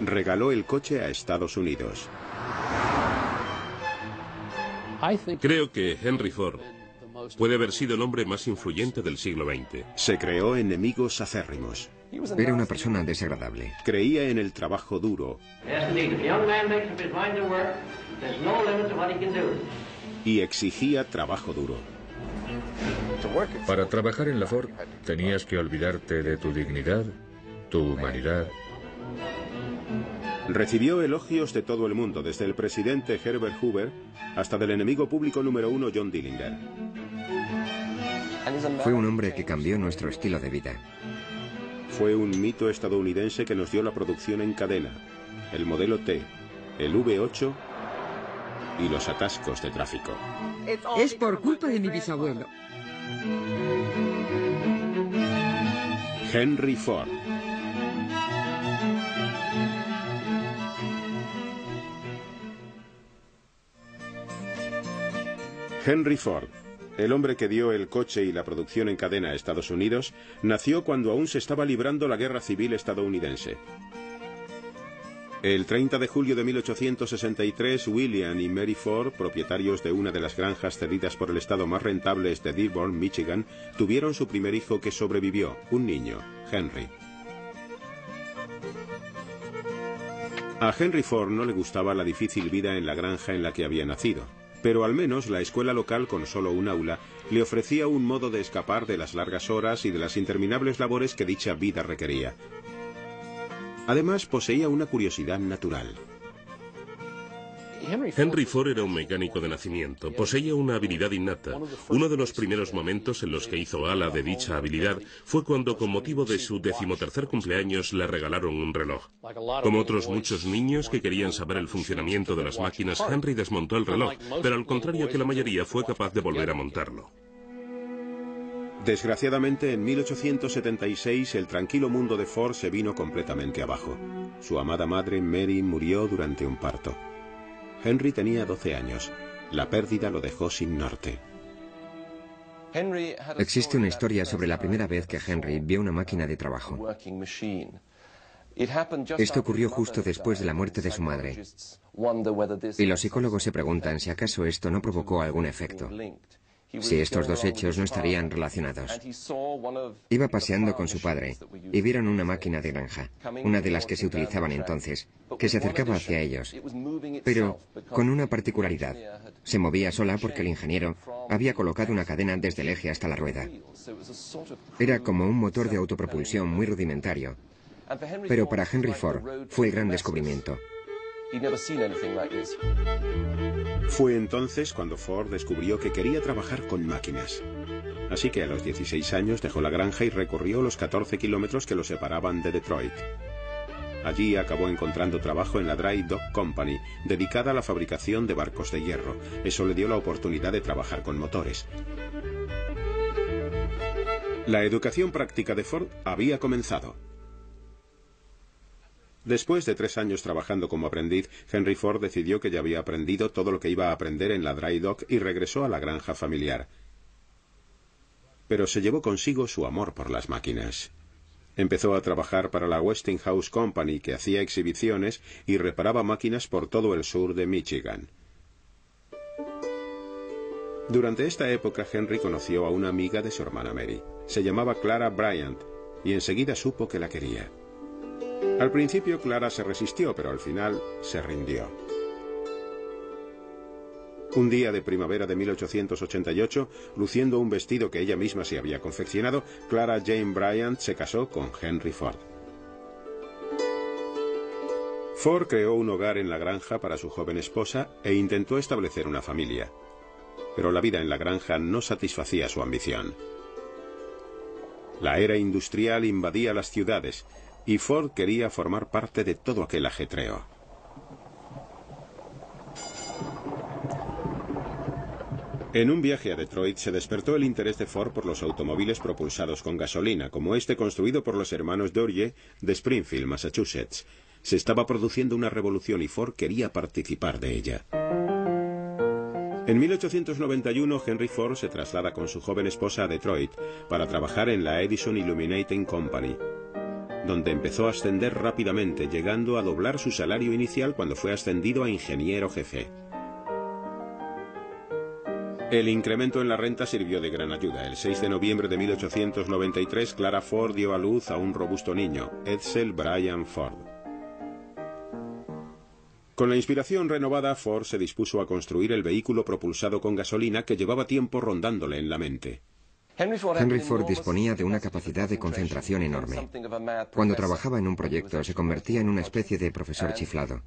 Regaló el coche a Estados Unidos. Creo que Henry Ford puede haber sido el hombre más influyente del siglo XX. Se creó enemigos acérrimos. Era una persona desagradable. Creía en el trabajo duro. Y exigía trabajo duro. Para trabajar en la Ford tenías que olvidarte de tu dignidad, tu humanidad. Recibió elogios de todo el mundo, desde el presidente Herbert Hoover hasta del enemigo público número uno John Dillinger. Fue un hombre que cambió nuestro estilo de vida. Fue un mito estadounidense que nos dio la producción en cadena, el modelo T, el V8 y los atascos de tráfico. Es por culpa de mi bisabuelo. Henry Ford. Henry Ford, el hombre que dio el coche y la producción en cadena a Estados Unidos, nació cuando aún se estaba librando la Guerra Civil estadounidense. El 30 de julio de 1863, William y Mary Ford, propietarios de una de las granjas cedidas por el estado más rentables de Dearborn, Michigan, tuvieron su primer hijo que sobrevivió, un niño, Henry. A Henry Ford no le gustaba la difícil vida en la granja en la que había nacido, pero al menos la escuela local, con solo un aula, le ofrecía un modo de escapar de las largas horas y de las interminables labores que dicha vida requería. Además, poseía una curiosidad natural. Henry Ford era un mecánico de nacimiento, poseía una habilidad innata. Uno de los primeros momentos en los que hizo gala de dicha habilidad fue cuando, con motivo de su 13º cumpleaños, le regalaron un reloj. Como otros muchos niños que querían saber el funcionamiento de las máquinas, Henry desmontó el reloj, pero al contrario que la mayoría, fue capaz de volver a montarlo. Desgraciadamente, en 1876 el tranquilo mundo de Ford se vino completamente abajo. Su amada madre, Mary, murió durante un parto. Henry tenía 12 años. La pérdida lo dejó sin norte. Existe una historia sobre la primera vez que Henry vio una máquina de trabajo. Esto ocurrió justo después de la muerte de su madre. Y los psicólogos se preguntan si acaso esto no provocó algún efecto. Si estos dos hechos no estarían relacionados. Iba paseando con su padre y vieron una máquina de granja, una de las que se utilizaban entonces, que se acercaba hacia ellos, pero con una particularidad. Se movía sola porque el ingeniero había colocado una cadena desde el eje hasta la rueda. Era como un motor de autopropulsión muy rudimentario, pero para Henry Ford fue el gran descubrimiento. Fue entonces cuando Ford descubrió que quería trabajar con máquinas. Así que a los 16 años dejó la granja y recorrió los 14 kilómetros que lo separaban de Detroit. Allí acabó encontrando trabajo en la Dry Dock Company, dedicada a la fabricación de barcos de hierro. Eso le dio la oportunidad de trabajar con motores. La educación práctica de Ford había comenzado. Después de 3 años trabajando como aprendiz, Henry Ford decidió que ya había aprendido todo lo que iba a aprender en la Dry Dock y regresó a la granja familiar. Pero se llevó consigo su amor por las máquinas. Empezó a trabajar para la Westinghouse Company, que hacía exhibiciones y reparaba máquinas por todo el sur de Michigan. Durante esta época, Henry conoció a una amiga de su hermana Mary. Se llamaba Clara Bryant y enseguida supo que la quería. Al principio Clara se resistió, pero al final se rindió. Un día de primavera de 1888, luciendo un vestido que ella misma se había confeccionado, Clara Jane Bryant se casó con Henry Ford. Ford creó un hogar en la granja para su joven esposa e intentó establecer una familia. Pero la vida en la granja no satisfacía su ambición. La era industrial invadía las ciudades y Ford quería formar parte de todo aquel ajetreo. En un viaje a Detroit se despertó el interés de Ford por los automóviles propulsados con gasolina, como este construido por los hermanos Dodge de Springfield, Massachusetts. Se estaba produciendo una revolución y Ford quería participar de ella. En 1891, Henry Ford se traslada con su joven esposa a Detroit para trabajar en la Edison Illuminating Company. donde empezó a ascender rápidamente, llegando a doblar su salario inicial cuando fue ascendido a ingeniero jefe. El incremento en la renta sirvió de gran ayuda. El 6 de noviembre de 1893, Clara Ford dio a luz a un robusto niño, Edsel Bryan Ford. Con la inspiración renovada, Ford se dispuso a construir el vehículo propulsado con gasolina que llevaba tiempo rondándole en la mente. Henry Ford disponía de una capacidad de concentración enorme. Cuando trabajaba en un proyecto se convertía en una especie de profesor chiflado.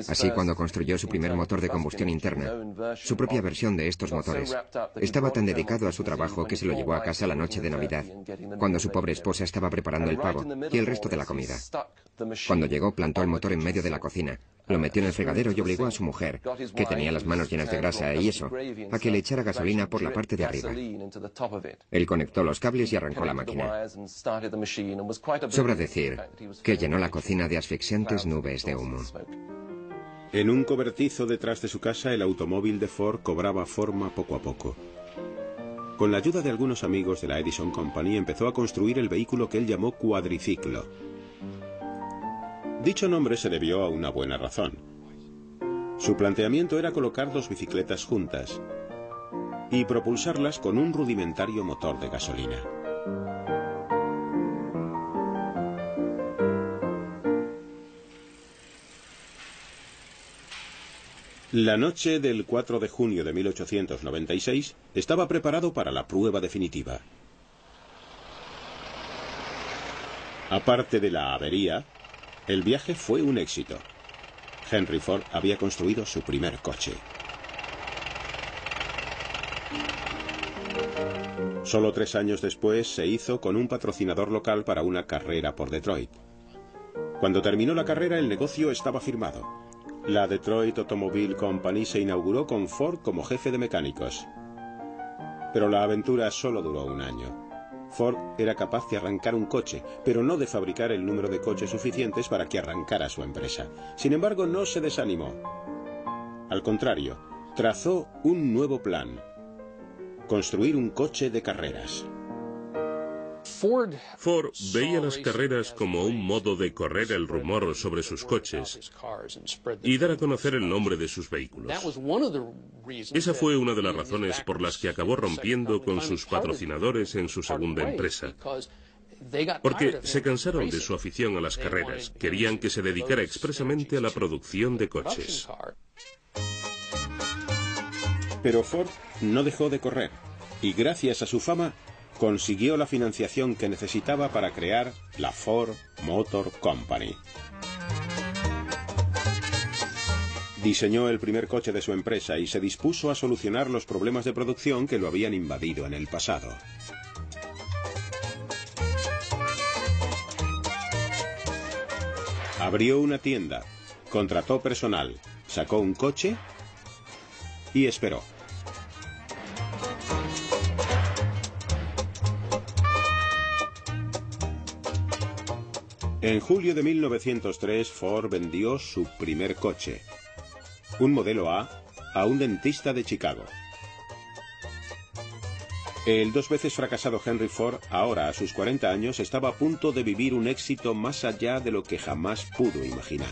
Así, cuando construyó su primer motor de combustión interna, su propia versión de estos motores, estaba tan dedicado a su trabajo que se lo llevó a casa la noche de Navidad, cuando su pobre esposa estaba preparando el pavo y el resto de la comida. Cuando llegó, plantó el motor en medio de la cocina, lo metió en el fregadero y obligó a su mujer, que tenía las manos llenas de grasa y eso, a que le echara gasolina por la parte de arriba. Él conectó los cables y arrancó la máquina. Sobra decir que llenó la cocina de asfixiantes nubes de humo. En un cobertizo detrás de su casa, el automóvil de Ford cobraba forma poco a poco. Con la ayuda de algunos amigos de la Edison Company, empezó a construir el vehículo que él llamó cuadriciclo. Dicho nombre se debió a una buena razón. Su planteamiento era colocar dos bicicletas juntas y propulsarlas con un rudimentario motor de gasolina. La noche del 4 de junio de 1896 estaba preparado para la prueba definitiva. Aparte de la avería, el viaje fue un éxito. Henry Ford había construido su primer coche. Solo 3 años después se hizo con un patrocinador local para una carrera por Detroit. Cuando terminó la carrera, el negocio estaba firmado. La Detroit Automobile Company se inauguró con Ford como jefe de mecánicos. Pero la aventura solo duró un año. Ford era capaz de arrancar un coche, pero no de fabricar el número de coches suficientes para que arrancara su empresa. Sin embargo, no se desanimó. Al contrario, trazó un nuevo plan: construir un coche de carreras. Ford veía las carreras como un modo de correr el rumor sobre sus coches y dar a conocer el nombre de sus vehículos. Esa fue una de las razones por las que acabó rompiendo con sus patrocinadores en su segunda empresa. Porque se cansaron de su afición a las carreras, querían que se dedicara expresamente a la producción de coches. Pero Ford no dejó de correr, y gracias a su fama, consiguió la financiación que necesitaba para crear la Ford Motor Company. Diseñó el primer coche de su empresa y se dispuso a solucionar los problemas de producción que lo habían invadido en el pasado. Abrió una tienda, contrató personal, sacó un coche y esperó. En julio de 1903, Ford vendió su primer coche, un modelo A un dentista de Chicago. El 2 veces fracasado Henry Ford, ahora a sus 40 años, estaba a punto de vivir un éxito más allá de lo que jamás pudo imaginar.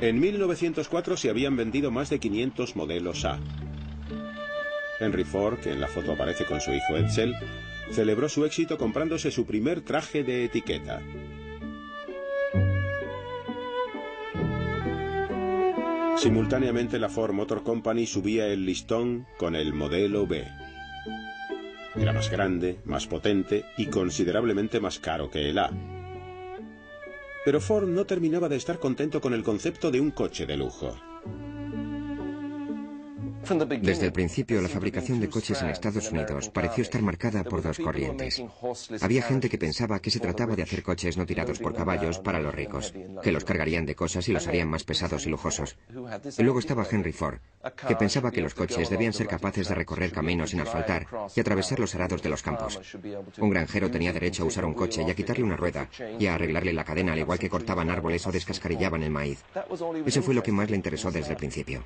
En 1904 se habían vendido más de 500 modelos A. Henry Ford, que en la foto aparece con su hijo Edsel, celebró su éxito comprándose su primer traje de etiqueta. Simultáneamente, la Ford Motor Company subía el listón con el modelo B. Era más grande, más potente y considerablemente más caro que el A. Pero Ford no terminaba de estar contento con el concepto de un coche de lujo. Desde el principio, la fabricación de coches en Estados Unidos pareció estar marcada por dos corrientes. Había gente que pensaba que se trataba de hacer coches no tirados por caballos para los ricos, que los cargarían de cosas y los harían más pesados y lujosos. Y luego estaba Henry Ford, que pensaba que los coches debían ser capaces de recorrer caminos sin asfaltar y atravesar los arados de los campos. Un granjero tenía derecho a usar un coche y a quitarle una rueda y a arreglarle la cadena, al igual que cortaban árboles o descascarillaban el maíz. Eso fue lo que más le interesó desde el principio.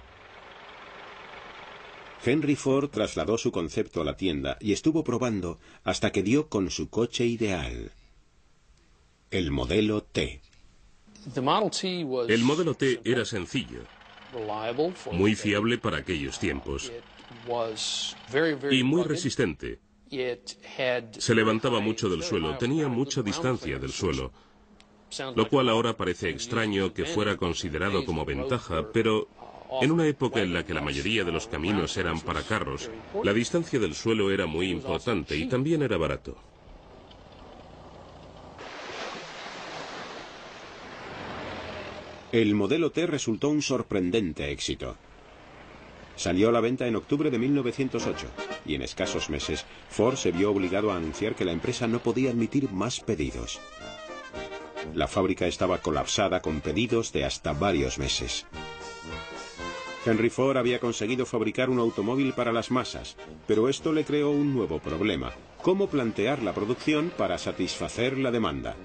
Henry Ford trasladó su concepto a la tienda y estuvo probando hasta que dio con su coche ideal, el modelo T. El modelo T era sencillo, muy fiable para aquellos tiempos y muy resistente. Se levantaba mucho del suelo, tenía mucha distancia del suelo, lo cual ahora parece extraño que fuera considerado como ventaja, pero en una época en la que la mayoría de los caminos eran para carros, la distancia del suelo era muy importante y también era barato. El modelo T resultó un sorprendente éxito. Salió a la venta en octubre de 1908 y en escasos meses Ford se vio obligado a anunciar que la empresa no podía admitir más pedidos. La fábrica estaba colapsada con pedidos de hasta varios meses. Henry Ford había conseguido fabricar un automóvil para las masas, pero esto le creó un nuevo problema: cómo plantear la producción para satisfacer la demanda.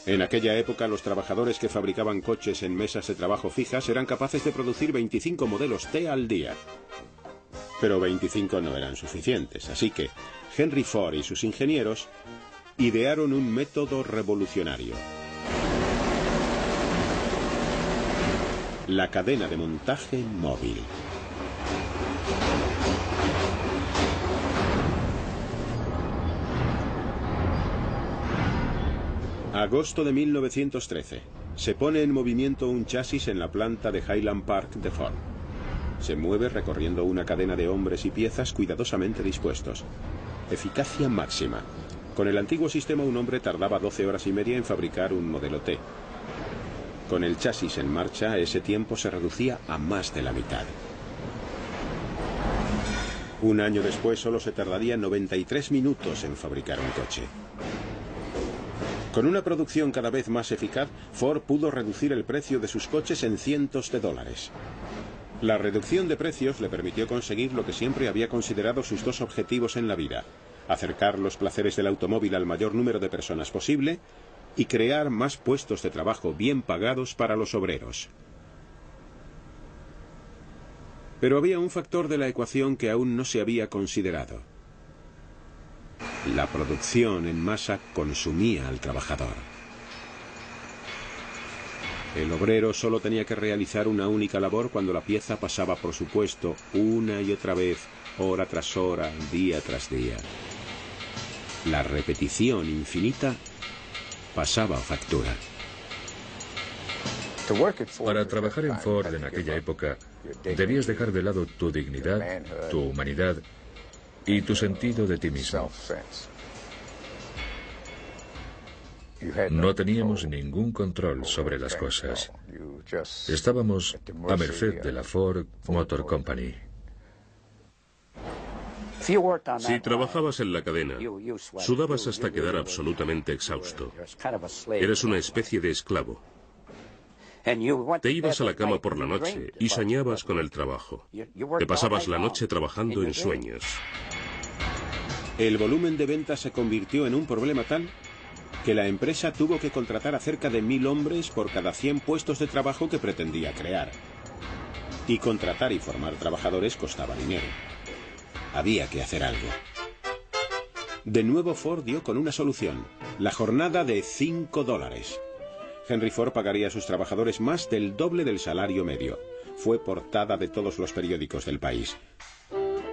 En aquella época, los trabajadores que fabricaban coches en mesas de trabajo fijas eran capaces de producir 25 modelos T al día. Pero 25 no eran suficientes, así que Henry Ford y sus ingenieros idearon un método revolucionario: la cadena de montaje móvil. Agosto de 1913. Se pone en movimiento un chasis en la planta de Highland Park de Ford. Se mueve recorriendo una cadena de hombres y piezas cuidadosamente dispuestos. Eficacia máxima. Con el antiguo sistema, un hombre tardaba 12 horas y media en fabricar un modelo T. Con el chasis en marcha, ese tiempo se reducía a más de la mitad. Un año después, solo se tardaría 93 minutos en fabricar un coche. Con una producción cada vez más eficaz, Ford pudo reducir el precio de sus coches en cientos de dólares. La reducción de precios le permitió conseguir lo que siempre había considerado sus dos objetivos en la vida: acercar los placeres del automóvil al mayor número de personas posible y crear más puestos de trabajo bien pagados para los obreros. Pero había un factor de la ecuación que aún no se había considerado. La producción en masa consumía al trabajador. El obrero solo tenía que realizar una única labor cuando la pieza pasaba por su puesto una y otra vez, hora tras hora, día tras día. La repetición infinita pasaba factura. Para trabajar en Ford en aquella época, debías dejar de lado tu dignidad, tu humanidad y tu sentido de ti mismo. No teníamos ningún control sobre las cosas. Estábamos a merced de la Ford Motor Company. Si trabajabas en la cadena, sudabas hasta quedar absolutamente exhausto. Eres una especie de esclavo. Te ibas a la cama por la noche y soñabas con el trabajo. Te pasabas la noche trabajando en sueños. El volumen de ventas se convirtió en un problema tal que la empresa tuvo que contratar a cerca de 1000 hombres por cada 100 puestos de trabajo que pretendía crear. Y contratar y formar trabajadores costaba dinero. Había que hacer algo. De nuevo Ford dio con una solución: la jornada de $5. Henry Ford pagaría a sus trabajadores más del doble del salario medio. Fue portada de todos los periódicos del país.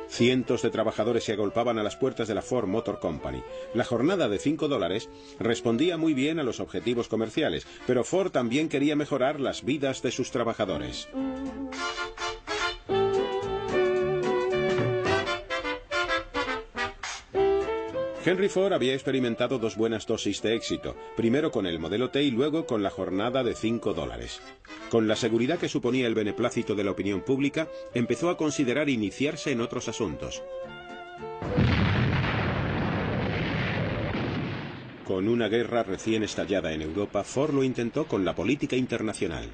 Cientos de trabajadores se agolpaban a las puertas de la Ford Motor Company. La jornada de $5 respondía muy bien a los objetivos comerciales, pero Ford también quería mejorar las vidas de sus trabajadores. Henry Ford había experimentado dos buenas dosis de éxito, primero con el modelo T y luego con la jornada de $5. Con la seguridad que suponía el beneplácito de la opinión pública, empezó a considerar iniciarse en otros asuntos. Con una guerra recién estallada en Europa, Ford lo intentó con la política internacional.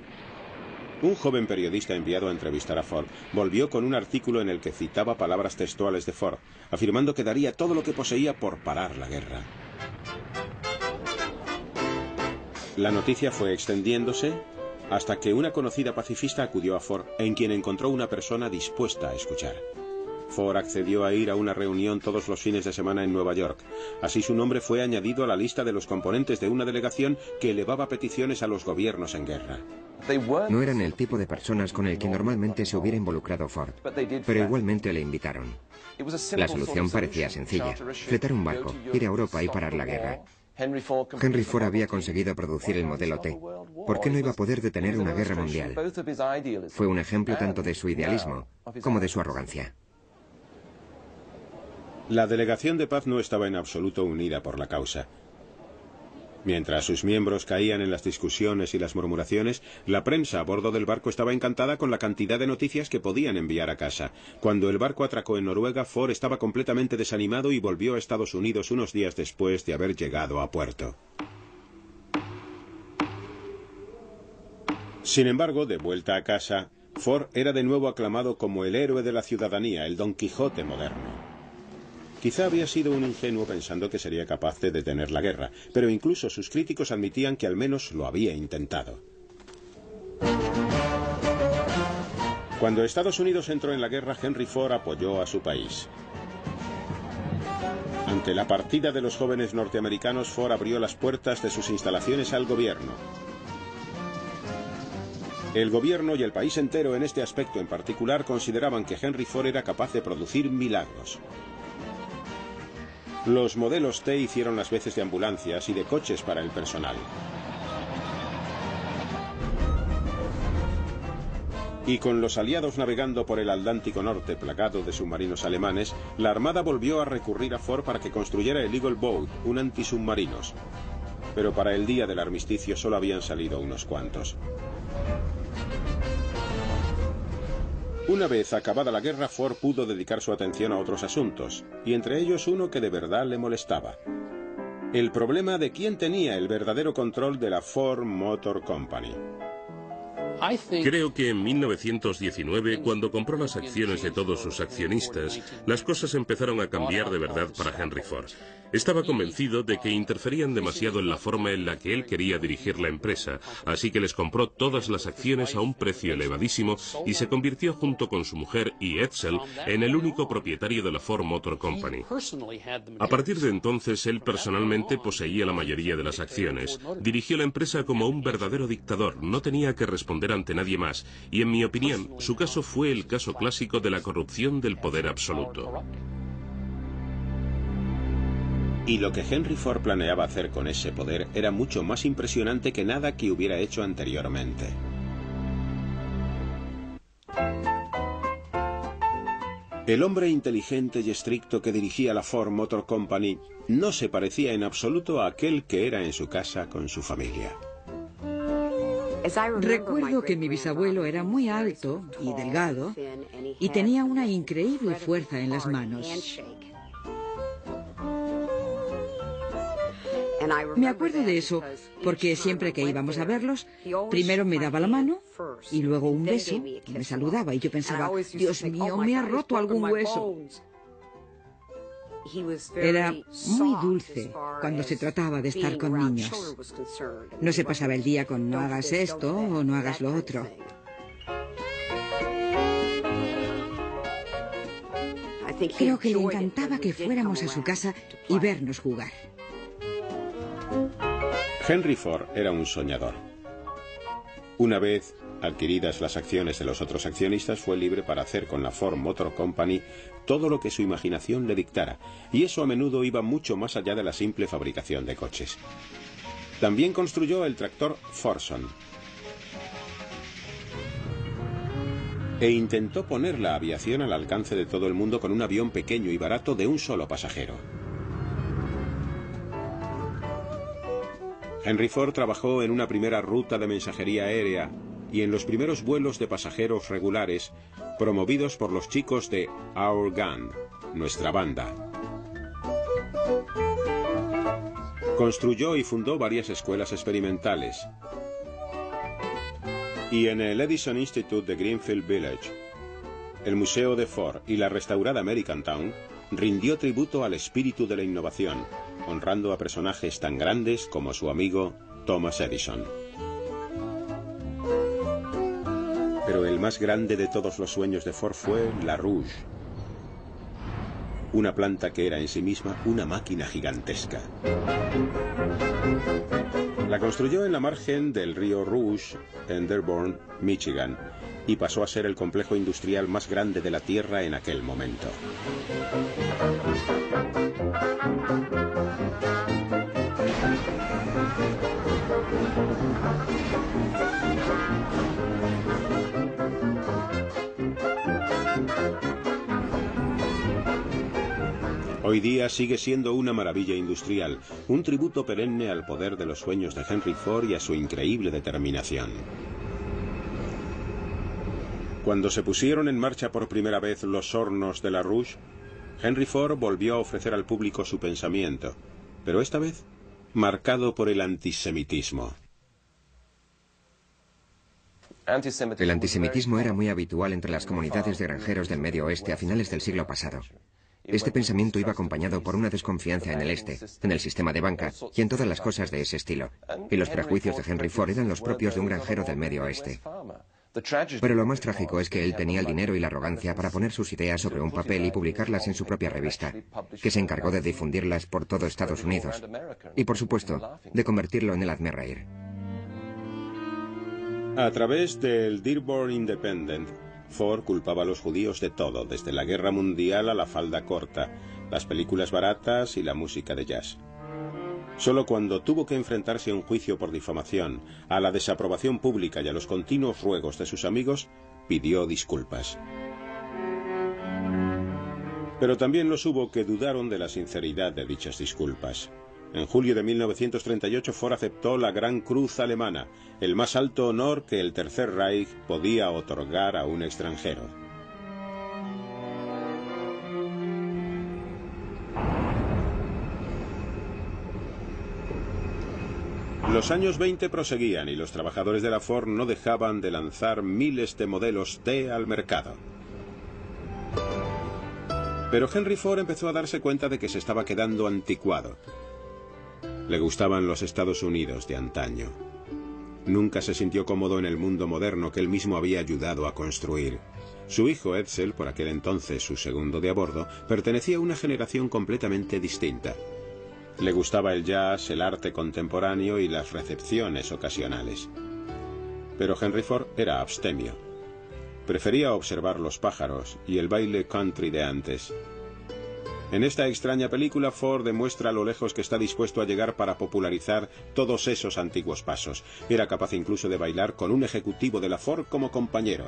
Un joven periodista enviado a entrevistar a Ford volvió con un artículo en el que citaba palabras textuales de Ford, afirmando que daría todo lo que poseía por parar la guerra. La noticia fue extendiéndose hasta que una conocida pacifista acudió a Ford, en quien encontró una persona dispuesta a escuchar. Ford accedió a ir a una reunión todos los fines de semana en Nueva York. Así su nombre fue añadido a la lista de los componentes de una delegación que elevaba peticiones a los gobiernos en guerra. No eran el tipo de personas con el que normalmente se hubiera involucrado Ford, pero igualmente le invitaron. La solución parecía sencilla: fletar un barco, ir a Europa y parar la guerra. Henry Ford había conseguido producir el modelo T. ¿Por qué no iba a poder detener una guerra mundial? Fue un ejemplo tanto de su idealismo como de su arrogancia. La delegación de paz no estaba en absoluto unida por la causa. Mientras sus miembros caían en las discusiones y las murmuraciones, la prensa a bordo del barco estaba encantada con la cantidad de noticias que podían enviar a casa. Cuando el barco atracó en Noruega, Ford estaba completamente desanimado y volvió a Estados Unidos unos días después de haber llegado a puerto. Sin embargo, de vuelta a casa, Ford era de nuevo aclamado como el héroe de la ciudadanía, el Don Quijote moderno. Quizá había sido un ingenuo pensando que sería capaz de detener la guerra, pero incluso sus críticos admitían que al menos lo había intentado. Cuando Estados Unidos entró en la guerra, Henry Ford apoyó a su país. Ante la partida de los jóvenes norteamericanos, Ford abrió las puertas de sus instalaciones al gobierno. El gobierno y el país entero en este aspecto en particular consideraban que Henry Ford era capaz de producir milagros. Los modelos T hicieron las veces de ambulancias y de coches para el personal. Y con los aliados navegando por el Atlántico Norte plagado de submarinos alemanes, la Armada volvió a recurrir a Ford para que construyera el Eagle Boat, un antisubmarinos. Pero para el día del armisticio solo habían salido unos cuantos. Una vez acabada la guerra, Ford pudo dedicar su atención a otros asuntos, y entre ellos uno que de verdad le molestaba: el problema de quién tenía el verdadero control de la Ford Motor Company. Creo que en 1919, cuando compró las acciones de todos sus accionistas, las cosas empezaron a cambiar de verdad para Henry Ford. Estaba convencido de que interferían demasiado en la forma en la que él quería dirigir la empresa, así que les compró todas las acciones a un precio elevadísimo y se convirtió junto con su mujer y Edsel en el único propietario de la Ford Motor Company. A partir de entonces, él personalmente poseía la mayoría de las acciones. Dirigió la empresa como un verdadero dictador, no tenía que responder ante nadie más, y en mi opinión, su caso fue el caso clásico de la corrupción del poder absoluto. Y lo que Henry Ford planeaba hacer con ese poder era mucho más impresionante que nada que hubiera hecho anteriormente. El hombre inteligente y estricto que dirigía la Ford Motor Company no se parecía en absoluto a aquel que era en su casa con su familia. Recuerdo que mi bisabuelo era muy alto y delgado y tenía una increíble fuerza en las manos. Me acuerdo de eso porque siempre que íbamos a verlos, primero me daba la mano y luego un beso y me saludaba, y yo pensaba: Dios mío, me ha roto algún hueso. Era muy dulce cuando se trataba de estar con niños. No se pasaba el día con no hagas esto o no hagas lo otro. Creo que le encantaba que fuéramos a su casa y vernos jugar. Henry Ford era un soñador. Una vez adquiridas las acciones de los otros accionistas, fue libre para hacer con la Ford Motor Company todo lo que su imaginación le dictara, y eso a menudo iba mucho más allá de la simple fabricación de coches. También construyó el tractor Fordson e intentó poner la aviación al alcance de todo el mundo con un avión pequeño y barato de un solo pasajero. Henry Ford trabajó en una primera ruta de mensajería aérea y en los primeros vuelos de pasajeros regulares promovidos por los chicos de Our Gang, nuestra banda. Construyó y fundó varias escuelas experimentales. Y en el Edison Institute de Greenfield Village, el Museo de Ford y la restaurada American Town rindió tributo al espíritu de la innovación, honrando a personajes tan grandes como su amigo Thomas Edison. Pero el más grande de todos los sueños de Ford fue la Rouge. Una planta que era en sí misma una máquina gigantesca. La construyó en la margen del río Rouge, en Dearborn, Michigan, y pasó a ser el complejo industrial más grande de la Tierra en aquel momento. Hoy día sigue siendo una maravilla industrial, un tributo perenne al poder de los sueños de Henry Ford y a su increíble determinación. Cuando se pusieron en marcha por primera vez los hornos de la Rouge, Henry Ford volvió a ofrecer al público su pensamiento, pero esta vez marcado por el antisemitismo. El antisemitismo era muy habitual entre las comunidades de granjeros del Medio Oeste a finales del siglo pasado. Este pensamiento iba acompañado por una desconfianza en el Este, en el sistema de banca y en todas las cosas de ese estilo. Y los prejuicios de Henry Ford eran los propios de un granjero del Medio Oeste. Pero lo más trágico es que él tenía el dinero y la arrogancia para poner sus ideas sobre un papel y publicarlas en su propia revista, que se encargó de difundirlas por todo Estados Unidos. Y por supuesto, de convertirlo en el hazmerreír. A través del Dearborn Independent, Ford culpaba a los judíos de todo, desde la guerra mundial a la falda corta, las películas baratas y la música de jazz. Solo cuando tuvo que enfrentarse a un juicio por difamación, a la desaprobación pública y a los continuos ruegos de sus amigos, pidió disculpas. Pero también los hubo que dudaron de la sinceridad de dichas disculpas. En julio de 1938 Ford aceptó la Gran Cruz Alemana, el más alto honor que el Tercer Reich podía otorgar a un extranjero. Los años 20 proseguían y los trabajadores de la Ford no dejaban de lanzar miles de modelos T al mercado. Pero Henry Ford empezó a darse cuenta de que se estaba quedando anticuado. Le gustaban los Estados Unidos de antaño. Nunca se sintió cómodo en el mundo moderno que él mismo había ayudado a construir. Su hijo Edsel, por aquel entonces su segundo de a bordo, pertenecía a una generación completamente distinta. Le gustaba el jazz, el arte contemporáneo y las recepciones ocasionales. Pero Henry Ford era abstemio. Prefería observar los pájaros y el baile country de antes. En esta extraña película, Ford demuestra lo lejos que está dispuesto a llegar para popularizar todos esos antiguos pasos. Era capaz incluso de bailar con un ejecutivo de la Ford como compañero.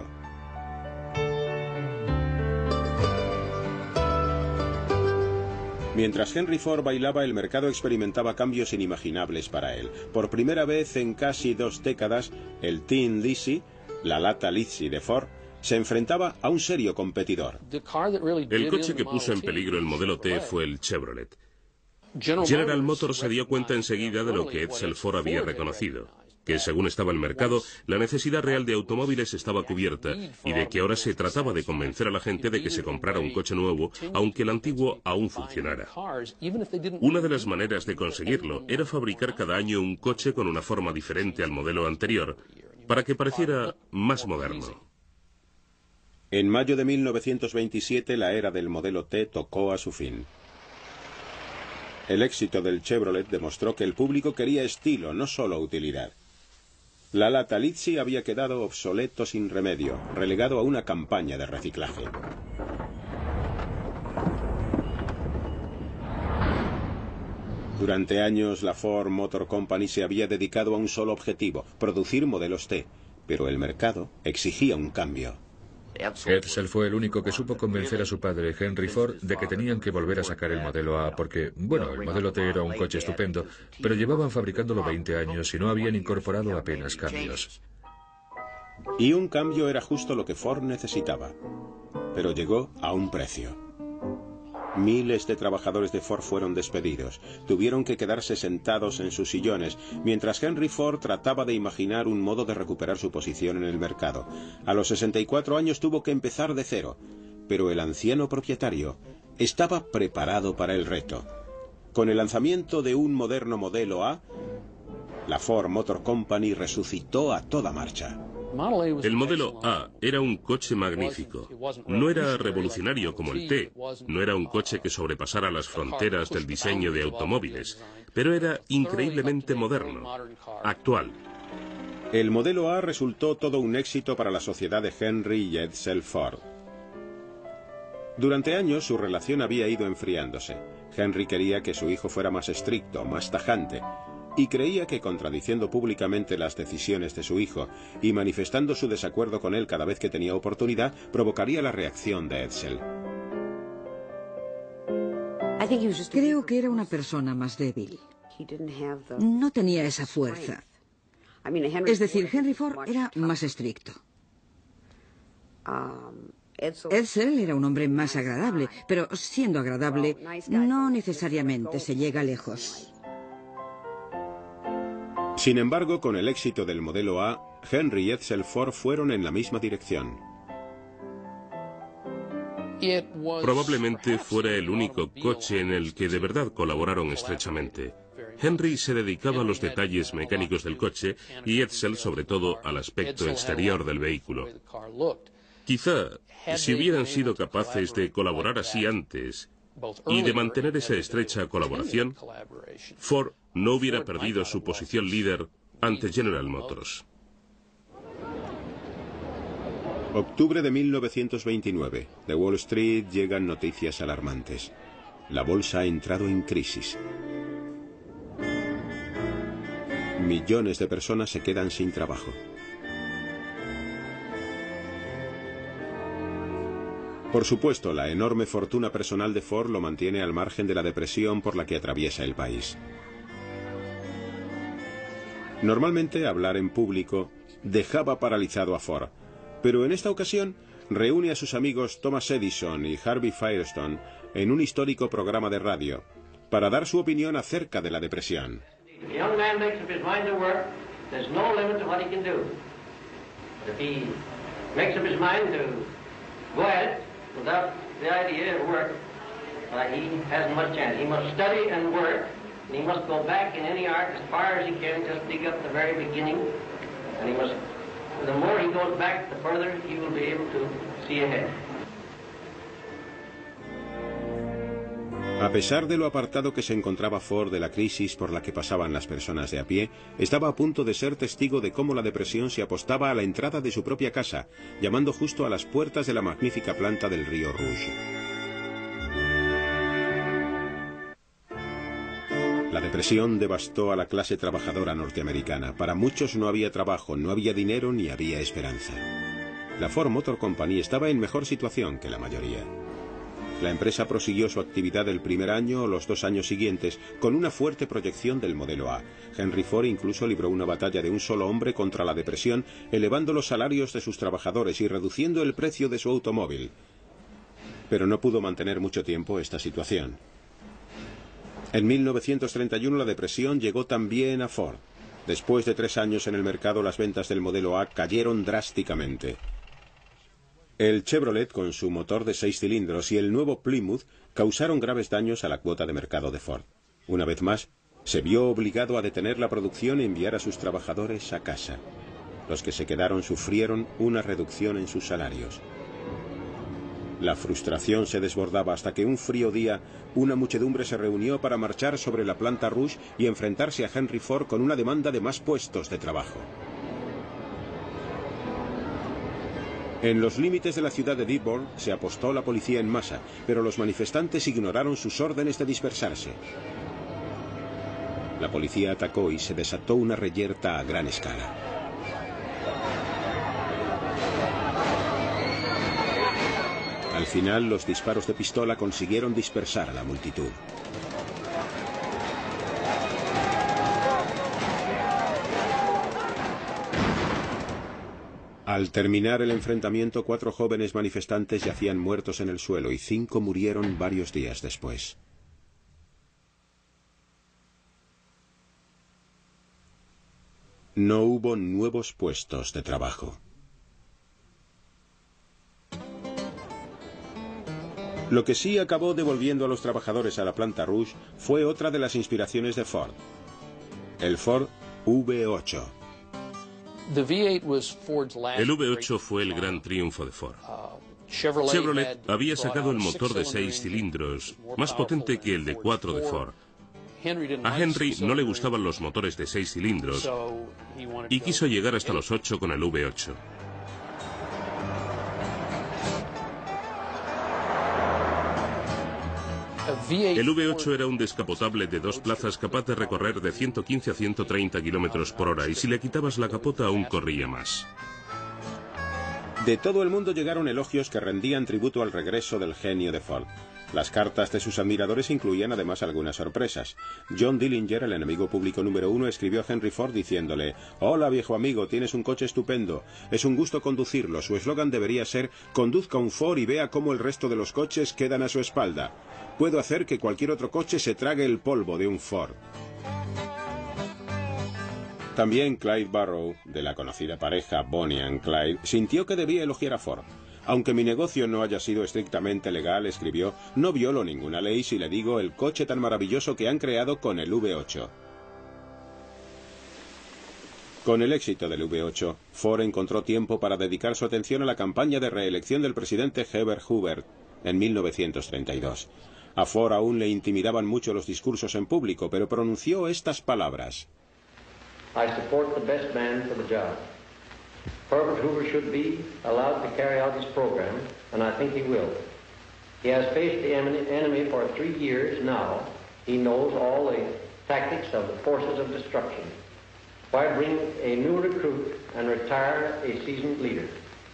Mientras Henry Ford bailaba, el mercado experimentaba cambios inimaginables para él. Por primera vez en casi 2 décadas, el Tin Lizzie, la lata Lizzie de Ford, se enfrentaba a un serio competidor. El coche que puso en peligro el modelo T fue el Chevrolet. General Motors se dio cuenta enseguida de lo que Edsel Ford había reconocido, que según estaba el mercado, la necesidad real de automóviles estaba cubierta y de que ahora se trataba de convencer a la gente de que se comprara un coche nuevo, aunque el antiguo aún funcionara. Una de las maneras de conseguirlo era fabricar cada año un coche con una forma diferente al modelo anterior, para que pareciera más moderno. En mayo de 1927 la era del modelo T tocó a su fin. El éxito del Chevrolet demostró que el público quería estilo, no solo utilidad. La lata Lizzie había quedado obsoleto sin remedio, relegado a una campaña de reciclaje. Durante años la Ford Motor Company se había dedicado a un solo objetivo, producir modelos T, pero el mercado exigía un cambio. Edsel fue el único que supo convencer a su padre, Henry Ford, de que tenían que volver a sacar el modelo A porque, bueno, el modelo T era un coche estupendo, pero llevaban fabricándolo 20 años y no habían incorporado apenas cambios. Y un cambio era justo lo que Ford necesitaba, pero llegó a un precio. Miles de trabajadores de Ford fueron despedidos. Tuvieron que quedarse sentados en sus sillones, mientras Henry Ford trataba de imaginar un modo de recuperar su posición en el mercado. A los 64 años tuvo que empezar de cero, pero el anciano propietario estaba preparado para el reto. Con el lanzamiento de un moderno modelo A, la Ford Motor Company resucitó a toda marcha. El modelo A era un coche magnífico. No era revolucionario como el T, no era un coche que sobrepasara las fronteras del diseño de automóviles, pero era increíblemente moderno, actual. El modelo A resultó todo un éxito para la sociedad de Henry y Edsel Ford. Durante años su relación había ido enfriándose. Henry quería que su hijo fuera más estricto, más tajante, y creía que contradiciendo públicamente las decisiones de su hijo y manifestando su desacuerdo con él cada vez que tenía oportunidad, provocaría la reacción de Edsel. Creo que era una persona más débil. No tenía esa fuerza. Es decir, Henry Ford era más estricto. Edsel era un hombre más agradable, pero siendo agradable, no necesariamente se llega lejos. Sin embargo, con el éxito del modelo A, Henry y Edsel Ford fueron en la misma dirección. Probablemente fuera el único coche en el que de verdad colaboraron estrechamente. Henry se dedicaba a los detalles mecánicos del coche y Edsel sobre todo al aspecto exterior del vehículo. Quizá, si hubieran sido capaces de colaborar así antes y de mantener esa estrecha colaboración, Ford no hubiera perdido su posición líder ante General Motors. Octubre de 1929. De Wall Street llegan noticias alarmantes. La bolsa ha entrado en crisis. Millones de personas se quedan sin trabajo. Por supuesto, la enorme fortuna personal de Ford lo mantiene al margen de la depresión por la que atraviesa el país. Normalmente, hablar en público dejaba paralizado a Ford, pero en esta ocasión reúne a sus amigos Thomas Edison y Harvey Firestone en un histórico programa de radio para dar su opinión acerca de la depresión. If a young man makes up his mind to work, there's no limit to what he can do. But if he makes up his mind to go ahead without the idea of work, he hasn't much chance. He must study and work, and he must go back in any art as far as he can, just dig up the very beginning, and he must, the more he goes back, the further he will be able to see ahead. A pesar de lo apartado que se encontraba Ford de la crisis por la que pasaban las personas de a pie, estaba a punto de ser testigo de cómo la depresión se apostaba a la entrada de su propia casa, llamando justo a las puertas de la magnífica planta del río Rouge. La depresión devastó a la clase trabajadora norteamericana. Para muchos no había trabajo, no había dinero ni había esperanza. La Ford Motor Company estaba en mejor situación que la mayoría. La empresa prosiguió su actividad el primer año o los 2 años siguientes con una fuerte proyección del modelo A. Henry Ford incluso libró una batalla de un solo hombre contra la depresión, elevando los salarios de sus trabajadores y reduciendo el precio de su automóvil. Pero no pudo mantener mucho tiempo esta situación. En 1931 la depresión llegó también a Ford. Después de 3 años en el mercado, las ventas del modelo A cayeron drásticamente. El Chevrolet, con su motor de 6 cilindros, y el nuevo Plymouth causaron graves daños a la cuota de mercado de Ford. Una vez más, se vio obligado a detener la producción y enviar a sus trabajadores a casa. Los que se quedaron sufrieron una reducción en sus salarios. La frustración se desbordaba hasta que un frío día una muchedumbre se reunió para marchar sobre la planta Rouge y enfrentarse a Henry Ford con una demanda de más puestos de trabajo. En los límites de la ciudad de Dearborn se apostó la policía en masa, pero los manifestantes ignoraron sus órdenes de dispersarse. La policía atacó y se desató una reyerta a gran escala. Al final, los disparos de pistola consiguieron dispersar a la multitud. Al terminar el enfrentamiento, 4 jóvenes manifestantes yacían muertos en el suelo y 5 murieron varios días después. No hubo nuevos puestos de trabajo. Lo que sí acabó devolviendo a los trabajadores a la planta Rouge fue otra de las inspiraciones de Ford, el Ford V8. El V8 fue el gran triunfo de Ford. Chevrolet había sacado el motor de 6 cilindros, más potente que el de 4 de Ford. A Henry no le gustaban los motores de 6 cilindros y quiso llegar hasta los 8 con el V8. El V8 era un descapotable de 2 plazas capaz de recorrer de 115 a 130 kilómetros por hora y si le quitabas la capota aún corría más. De todo el mundo llegaron elogios que rendían tributo al regreso del genio de Ford. Las cartas de sus admiradores incluían además algunas sorpresas. John Dillinger, el enemigo público número 1, escribió a Henry Ford diciéndole: «Hola viejo amigo, tienes un coche estupendo. Es un gusto conducirlo. Su eslogan debería ser: conduzca un Ford y vea cómo el resto de los coches quedan a su espalda. Puedo hacer que cualquier otro coche se trague el polvo de un Ford». También Clyde Barrow, de la conocida pareja Bonnie and Clyde, sintió que debía elogiar a Ford. «Aunque mi negocio no haya sido estrictamente legal», escribió, «no violo ninguna ley si le digo el coche tan maravilloso que han creado con el V8». Con el éxito del V8, Ford encontró tiempo para dedicar su atención a la campaña de reelección del presidente Herbert Hoover en 1932. A Ford aún le intimidaban mucho los discursos en público, pero pronunció estas palabras: I support the best man for the job. Herbert Hoover should be allowed to carry out his program, and I think he will. He has faced the enemy for 3 years now. He knows all the tactics of the forces of destruction. Why bring a new recruit and retire a seasoned leader?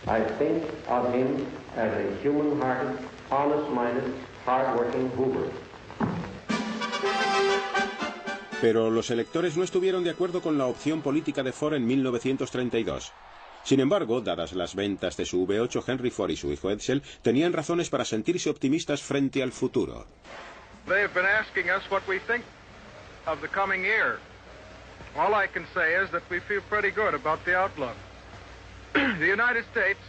I think of him as a human-hearted, honest-minded, hard-working Hoover. Pero los electores no estuvieron de acuerdo con la opción política de Ford en 1932. Sin embargo, dadas las ventas de su V8, Henry Ford y su hijo Edsel tenían razones para sentirse optimistas frente al futuro. They have been asking us what we think of the coming year. All I can say is that we feel pretty good about the outlook. The United States,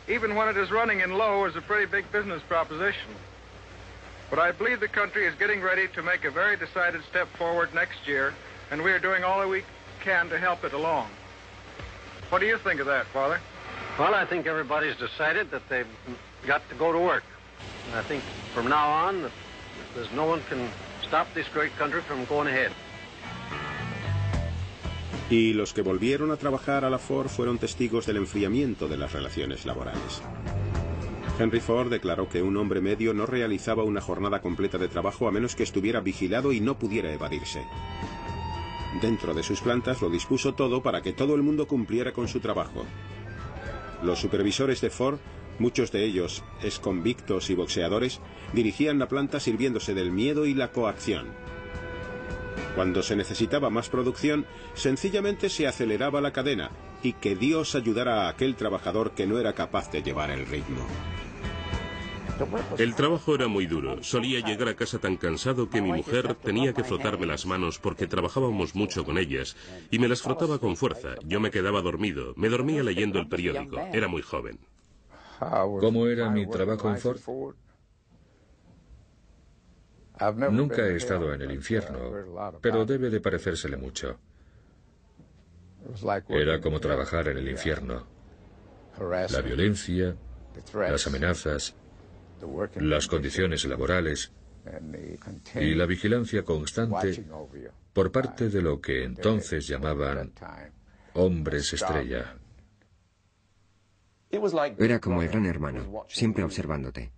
even when it is running in low, is a pretty big business proposition. But I believe the country is getting ready to make a very decided step forward next year, and we are doing all that we can to help it along. What do you think of that, Father? Well, I think everybody's decided that they've got to go to work. And I think from now on, there's no one can stop this great country from going ahead. Y los que volvieron a trabajar a la Ford fueron testigos del enfriamiento de las relaciones laborales. Henry Ford declaró que un hombre medio no realizaba una jornada completa de trabajo a menos que estuviera vigilado y no pudiera evadirse. Dentro de sus plantas lo dispuso todo para que todo el mundo cumpliera con su trabajo. Los supervisores de Ford, muchos de ellos exconvictos y boxeadores, dirigían la planta sirviéndose del miedo y la coacción. Cuando se necesitaba más producción, sencillamente se aceleraba la cadena y que Dios ayudara a aquel trabajador que no era capaz de llevar el ritmo. El trabajo era muy duro. Solía llegar a casa tan cansado que mi mujer tenía que frotarme las manos porque trabajábamos mucho con ellas y me las frotaba con fuerza. Yo me quedaba dormido. Me dormía leyendo el periódico. Era muy joven. ¿Cómo era mi trabajo en Ford? Nunca he estado en el infierno, pero debe de parecérsele mucho. Era como trabajar en el infierno. La violencia, las amenazas, las condiciones laborales y la vigilancia constante por parte de lo que entonces llamaban hombres estrella. Era como el gran hermano, siempre observándote.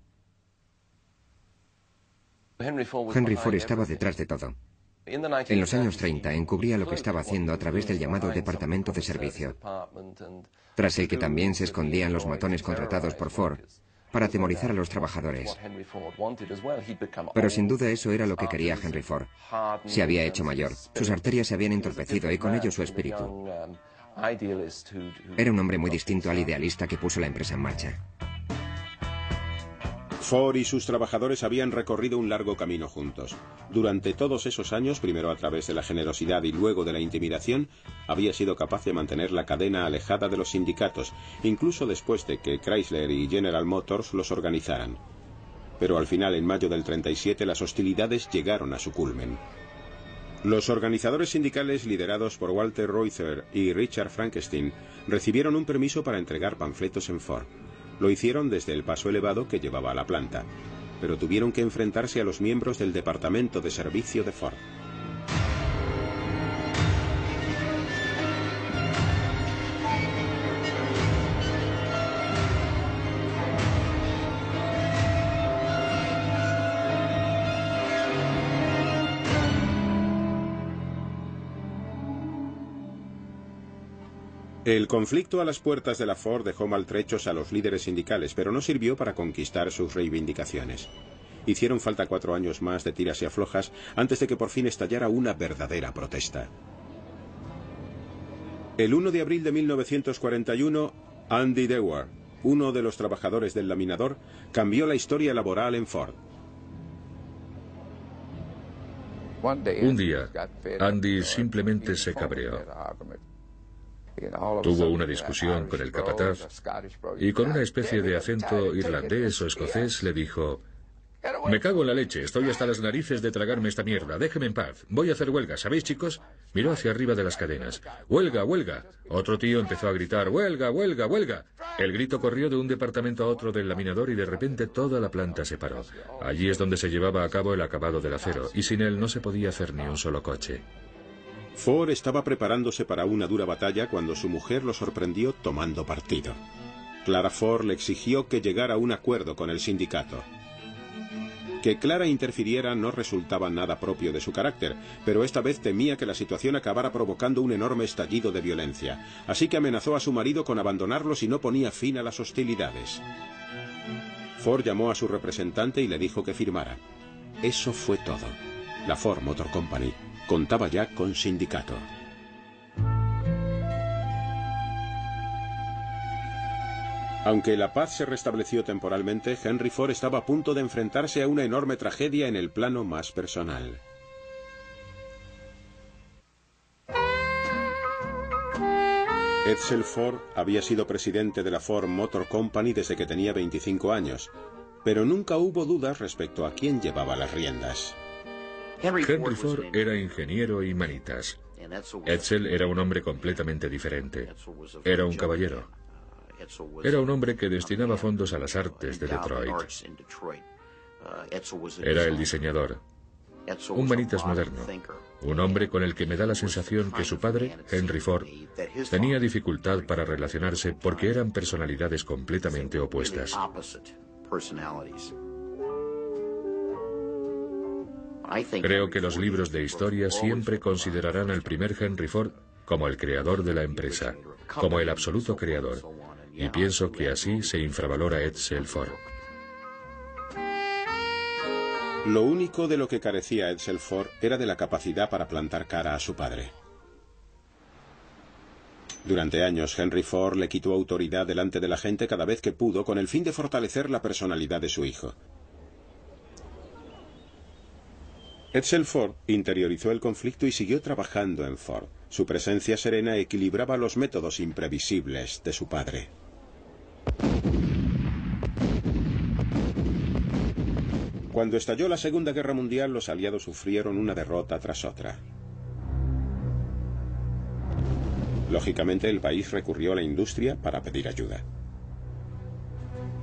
Henry Ford estaba detrás de todo. En los años 30 encubría lo que estaba haciendo a través del llamado Departamento de Servicio, tras el que también se escondían los matones contratados por Ford para atemorizar a los trabajadores. Pero sin duda eso era lo que quería Henry Ford. Se había hecho mayor, sus arterias se habían entorpecido y con ello su espíritu. Era un hombre muy distinto al idealista que puso la empresa en marcha. Ford y sus trabajadores habían recorrido un largo camino juntos. Durante todos esos años, primero a través de la generosidad y luego de la intimidación, había sido capaz de mantener la cadena alejada de los sindicatos, incluso después de que Chrysler y General Motors los organizaran. Pero al final, en mayo del 37, las hostilidades llegaron a su culmen. Los organizadores sindicales liderados por Walter Reuther y Richard Frankenstein recibieron un permiso para entregar panfletos en Ford. Lo hicieron desde el paso elevado que llevaba a la planta, pero tuvieron que enfrentarse a los miembros del Departamento de Servicio de Ford. El conflicto a las puertas de la Ford dejó maltrechos a los líderes sindicales, pero no sirvió para conquistar sus reivindicaciones. Hicieron falta 4 años más de tiras y aflojas antes de que por fin estallara una verdadera protesta. El 1 de abril de 1941, Andy Dewar, uno de los trabajadores del laminador, cambió la historia laboral en Ford. Un día, Andy simplemente se cabreó. Tuvo una discusión con el capataz y con una especie de acento irlandés o escocés le dijo: «Me cago en la leche, estoy hasta las narices de tragarme esta mierda, déjeme en paz, voy a hacer huelga, ¿sabéis, chicos?». Miró hacia arriba de las cadenas. «¡Huelga, huelga!». Otro tío empezó a gritar: «¡Huelga, huelga, huelga!». El grito corrió de un departamento a otro del laminador y de repente toda la planta se paró. Allí es donde se llevaba a cabo el acabado del acero y sin él no se podía hacer ni un solo coche. Ford estaba preparándose para una dura batalla cuando su mujer lo sorprendió tomando partido. Clara Ford le exigió que llegara a un acuerdo con el sindicato. Que Clara interfiriera no resultaba nada propio de su carácter, pero esta vez temía que la situación acabara provocando un enorme estallido de violencia, así que amenazó a su marido con abandonarlo si no ponía fin a las hostilidades. Ford llamó a su representante y le dijo que firmara. Eso fue todo. La Ford Motor Company contaba ya con sindicato. Aunque la paz se restableció temporalmente, Henry Ford estaba a punto de enfrentarse a una enorme tragedia en el plano más personal. Edsel Ford había sido presidente de la Ford Motor Company desde que tenía 25 años, pero nunca hubo dudas respecto a quién llevaba las riendas. Henry Ford era ingeniero y manitas. Edsel era un hombre completamente diferente. Era un caballero. Era un hombre que destinaba fondos a las artes de Detroit. Era el diseñador. Un manitas moderno. Un hombre con el que me da la sensación que su padre, Henry Ford, tenía dificultad para relacionarse porque eran personalidades completamente opuestas. Creo que los libros de historia siempre considerarán al primer Henry Ford como el creador de la empresa, como el absoluto creador, y pienso que así se infravalora Edsel Ford. Lo único de lo que carecía Edsel Ford era de la capacidad para plantar cara a su padre. Durante años, Henry Ford le quitó autoridad delante de la gente cada vez que pudo con el fin de fortalecer la personalidad de su hijo. Edsel Ford interiorizó el conflicto y siguió trabajando en Ford. Su presencia serena equilibraba los métodos imprevisibles de su padre. Cuando estalló la Segunda Guerra Mundial, los aliados sufrieron una derrota tras otra. Lógicamente, el país recurrió a la industria para pedir ayuda.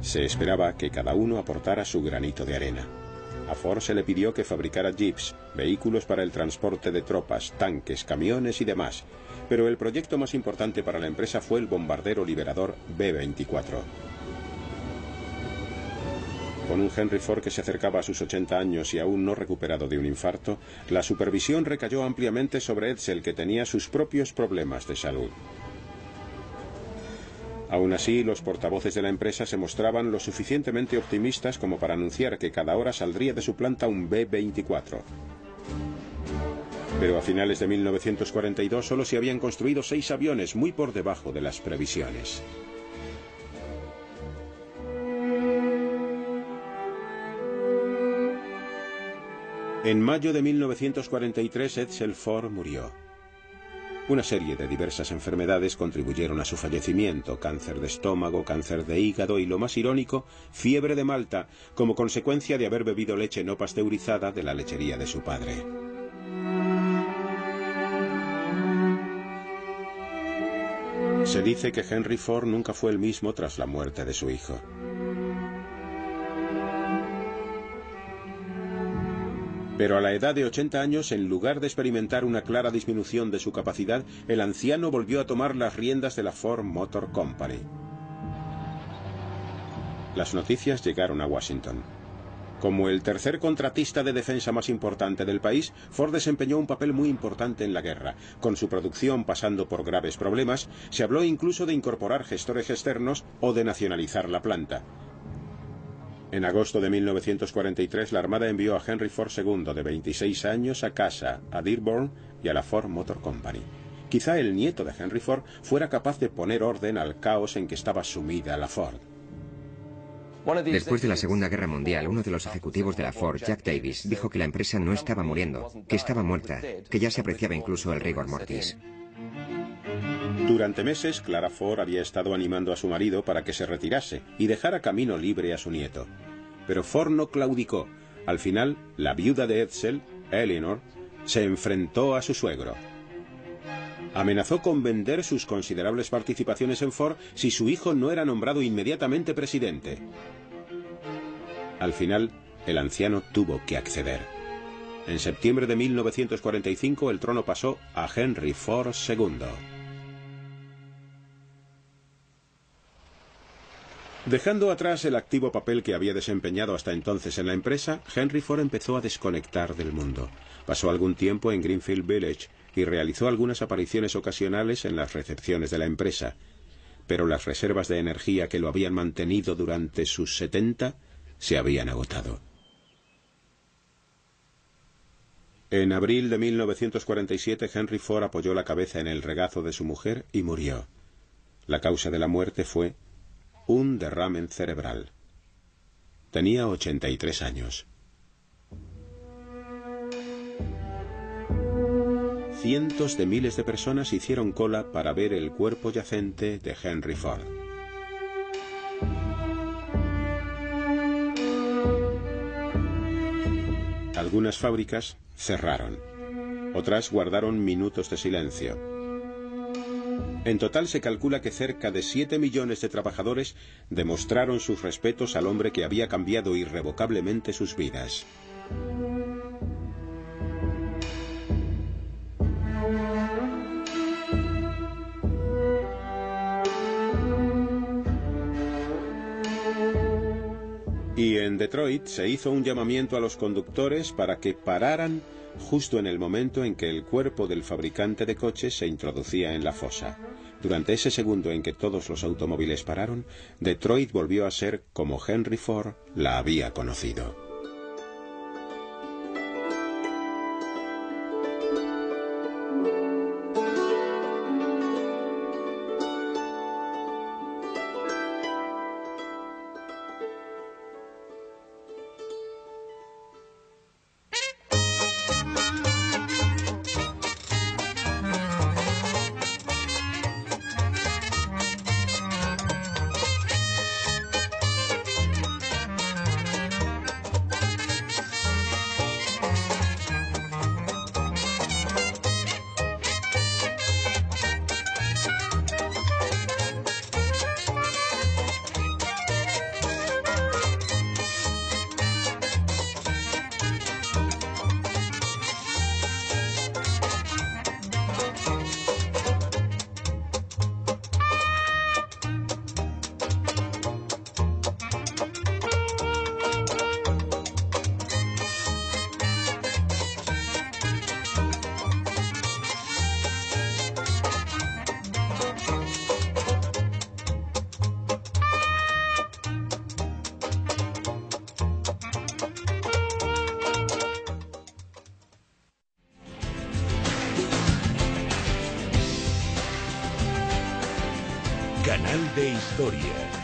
Se esperaba que cada uno aportara su granito de arena. A Ford se le pidió que fabricara jeeps, vehículos para el transporte de tropas, tanques, camiones y demás, pero el proyecto más importante para la empresa fue el bombardero liberador B-24. Con un Henry Ford que se acercaba a sus 80 años y aún no recuperado de un infarto, la supervisión recayó ampliamente sobre Edsel, que tenía sus propios problemas de salud. Aún así, los portavoces de la empresa se mostraban lo suficientemente optimistas como para anunciar que cada hora saldría de su planta un B-24. Pero a finales de 1942 solo se habían construido 6 aviones, muy por debajo de las previsiones. En mayo de 1943, Edsel Ford murió. Una serie de diversas enfermedades contribuyeron a su fallecimiento: cáncer de estómago, cáncer de hígado y, lo más irónico, fiebre de Malta, como consecuencia de haber bebido leche no pasteurizada de la lechería de su padre. Se dice que Henry Ford nunca fue el mismo tras la muerte de su hijo. Pero a la edad de 80 años, en lugar de experimentar una clara disminución de su capacidad, el anciano volvió a tomar las riendas de la Ford Motor Company. Las noticias llegaron a Washington. Como el tercer contratista de defensa más importante del país, Ford desempeñó un papel muy importante en la guerra. Con su producción pasando por graves problemas, se habló incluso de incorporar gestores externos o de nacionalizar la planta. En agosto de 1943, la Armada envió a Henry Ford II, de 26 años, a casa, a Dearborn y a la Ford Motor Company. Quizá el nieto de Henry Ford fuera capaz de poner orden al caos en que estaba sumida la Ford. Después de la Segunda Guerra Mundial, uno de los ejecutivos de la Ford, Jack Davis, dijo que la empresa no estaba muriendo, que estaba muerta, que ya se apreciaba incluso el rigor mortis. Durante meses, Clara Ford había estado animando a su marido para que se retirase y dejara camino libre a su nieto. Pero Ford no claudicó. Al final, la viuda de Edsel, Eleanor, se enfrentó a su suegro. Amenazó con vender sus considerables participaciones en Ford si su hijo no era nombrado inmediatamente presidente. Al final, el anciano tuvo que acceder. En septiembre de 1945, el trono pasó a Henry Ford II. Dejando atrás el activo papel que había desempeñado hasta entonces en la empresa, Henry Ford empezó a desconectar del mundo. Pasó algún tiempo en Greenfield Village y realizó algunas apariciones ocasionales en las recepciones de la empresa. Pero las reservas de energía que lo habían mantenido durante sus 70 se habían agotado. En abril de 1947, Henry Ford apoyó la cabeza en el regazo de su mujer y murió. La causa de la muerte fue un derrame cerebral. Tenía 83 años. Cientos de miles de personas hicieron cola para ver el cuerpo yacente de Henry Ford. Algunas fábricas cerraron. Otras guardaron minutos de silencio. En total se calcula que cerca de 7 millones de trabajadores demostraron sus respetos al hombre que había cambiado irrevocablemente sus vidas. Y en Detroit se hizo un llamamiento a los conductores para que pararan justo en el momento en que el cuerpo del fabricante de coches se introducía en la fosa. Durante ese segundo en que todos los automóviles pararon, Detroit volvió a ser como Henry Ford la había conocido. Canal de Historia.